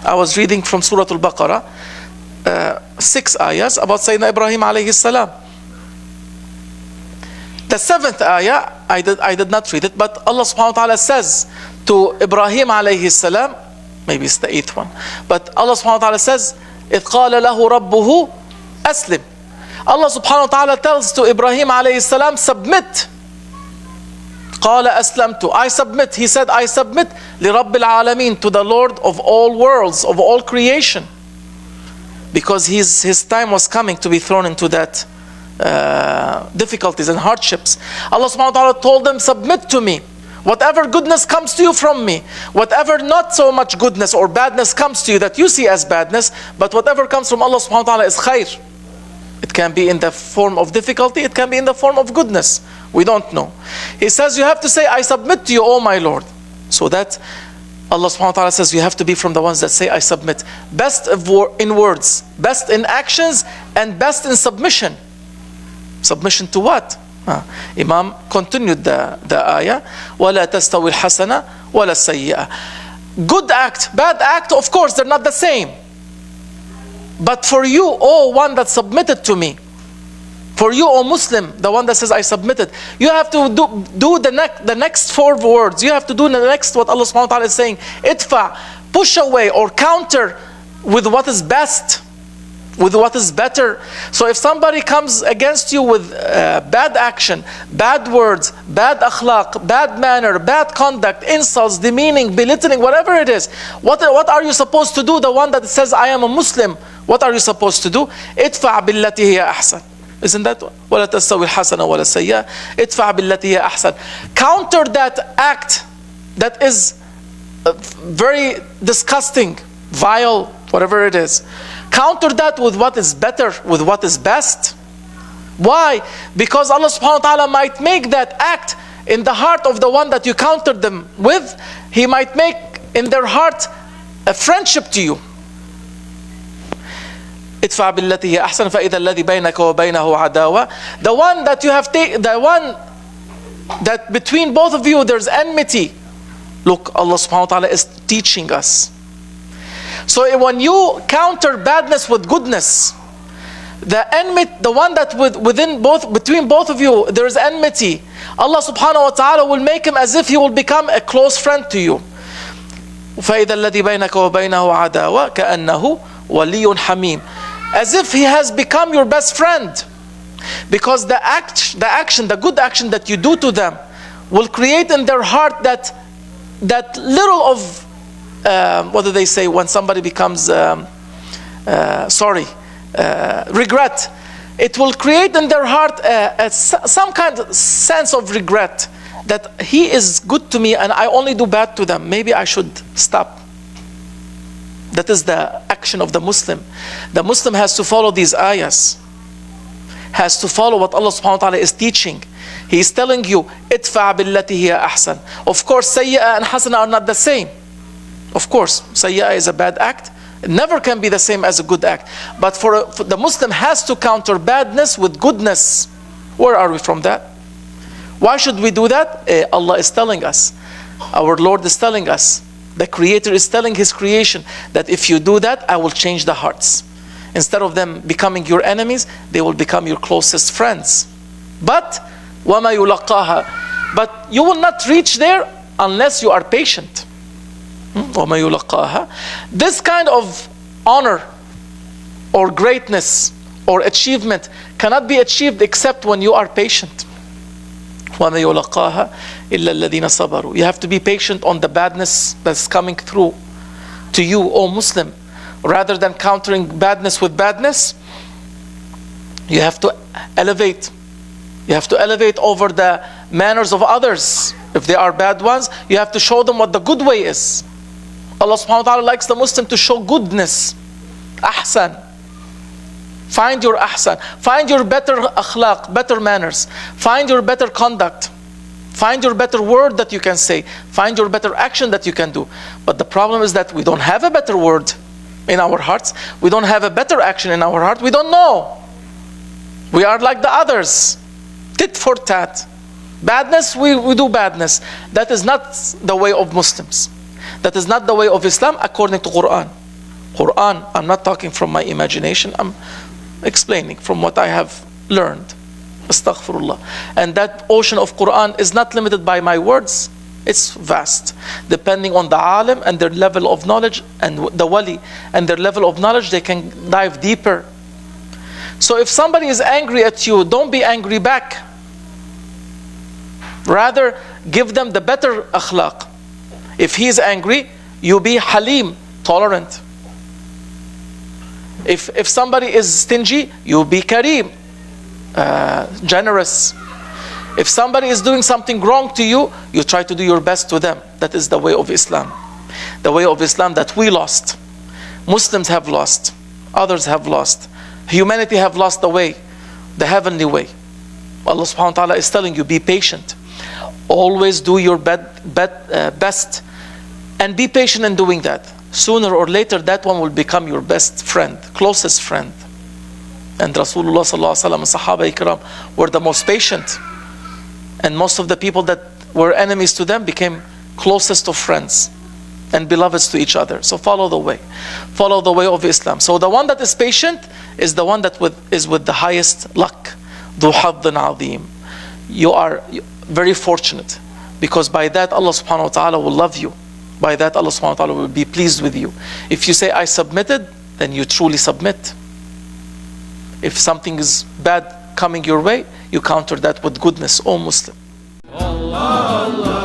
I was reading from Surah Al-Baqarah, 6 ayahs about Sayyidina Ibrahim alayhi salam. The 7th ayah, I did not read it, but Allah subhanahu wa ta'ala says to Ibrahim alayhi salam, maybe it's the 8th one, but Allah subhanahu wa ta'ala says, إِذْ قَالَ لَهُ رَبُّهُ أَسْلِمْ. Allah subhanahu wa ta'ala tells to Ibrahim alayhi salam, submit. قَالَ أَسْلَمْتُ. I submit. He said, I submit لِرَبِّ الْعَالَمِينَ, to the Lord of all worlds, of all creation. Because his time was coming to be thrown into that difficulties and hardships. Allah subhanahu wa ta'ala told them, submit to me. Whatever goodness comes to you from me, whatever not so much goodness or badness comes to you that you see as badness, but whatever comes from Allah subhanahu wa ta'ala is khair. It can be in the form of difficulty, it can be in the form of goodness. We don't know. He says, you have to say, I submit to you, O my Lord. So that Allah subhanahu wa ta'ala says, you have to be from the ones that say, I submit. Best in words, best in actions, and best in submission. Submission to what? Imam continued the ayah. وَلَا تَسْتَوِي الْحَسَنَةِ وَلَا السَّيِّئَةِ. Good act, bad act, of course, they're not the same. But for you, O one that submitted to me, for you, O Muslim, the one that says, I submitted, you have to do the next 4 words. You have to do the next, what Allah subhanahu wa ta'ala is saying. Idfa, push away or counter with what is best, with what is better. So if somebody comes against you with bad action, bad words, bad akhlaq, bad manner, bad conduct, insults, demeaning, belittling, whatever it is, what are you supposed to do? The one that says, I am a Muslim, what are you supposed to do? Idfa billati hiya ahsan. Isn't that? وَلَا تَسْتَوِي الْحَسَنَةُ وَلَا السَّيِّئَةُ ادْفَعْ بِالَّتِي هِيَ أَحْسَنُ. Counter that act that is very disgusting, vile, whatever it is. Counter that with what is better, with what is best. Why? Because Allah subhanahu wa ta'ala might make that act in the heart of the one that you countered them with. He might make in their heart a friendship to you. ادفع بالتي هي أحسن فإذا الذي بينك وبينه عداوة. The one that you have taken, the one that between both of you there's enmity. Look, Allah subhanahu wa ta'ala is teaching us. So when you counter badness with goodness, the enmity, the one that between both of you there's enmity, Allah subhanahu wa ta'ala will make him as if he will become a close friend to you. فإذا الذي بينك وبينه عداوة كأنه ولي حميم. As if he has become your best friend. Because the good action that you do to them will create in their heart that little of, what do they say when somebody becomes regret. It will create in their heart some kind of sense of regret. That he is good to me and I only do bad to them. Maybe I should stop. That is the action of the Muslim. The Muslim has to follow these ayahs. Has to follow what Allah subhanahu wa ta'ala is teaching. He is telling you, idfa billati hiya ahsan. Of course, sayyi'ah and hasana are not the same. Of course, sayyi'ah is a bad act. It never can be the same as a good act. But for the Muslim has to counter badness with goodness. Where are we from that? Why should we do that? Allah is telling us. Our Lord is telling us. The Creator is telling His creation that if you do that, I will change the hearts. Instead of them becoming your enemies, they will become your closest friends. But وَمَا يُلَقَّاهَا. But you will not reach there unless you are patient. وَمَا يُلَقَّاهَا. This kind of honor or greatness or achievement cannot be achieved except when you are patient. وَمَا يُلَقَّاهَا إِلَّا الَّذِينَ صَبَرُوا. You have to be patient on the badness that's coming through to you, O Muslim. Rather than countering badness with badness, you have to elevate. You have to elevate over the manners of others. If they are bad ones, you have to show them what the good way is. Allah subhanahu wa ta'ala likes the Muslim to show goodness. Ahsan. Find your ahsan. Find your better akhlaq, better manners. Find your better conduct. Find your better word that you can say. Find your better action that you can do. But the problem is that we don't have a better word in our hearts. We don't have a better action in our heart. We don't know. We are like the others. Tit for tat. Badness, we do badness. That is not the way of Muslims. That is not the way of Islam according to Quran. Quran, I'm not talking from my imagination, I'm explaining from what I have learned. Astaghfirullah. And that ocean of Quran is not limited by my words. It's vast. Depending on the alim and their level of knowledge, and the wali and their level of knowledge, they can dive deeper. So if somebody is angry at you, don't be angry back. Rather, give them the better akhlaq. If he is angry, you be halim, tolerant. If somebody is stingy, you be kareem, generous. If somebody is doing something wrong to you, you try to do your best to them. That is the way of Islam. The way of Islam that we lost. Muslims have lost. Others have lost. Humanity have lost the way, the heavenly way. Allah subhanahu wa ta'ala is telling you, be patient. Always do your best and be patient in doing that. Sooner or later, that one will become your best friend, closest friend. And Rasulullah sallallahu alaihi wasallam and Sahaba ikram were the most patient. And most of the people that were enemies to them became closest of friends and beloveds to each other. So follow the way. Follow the way of Islam. So the one that is patient is the one that is with the highest luck. ذو حظ عظيم. You are very fortunate, because by that Allah subhanahu wa ta'ala will love you. By that Allah subhanahu wa ta'ala will be pleased with you. If you say, I submitted, then you truly submit. If something is bad coming your way, you counter that with goodness, O Muslim. Allah, Allah.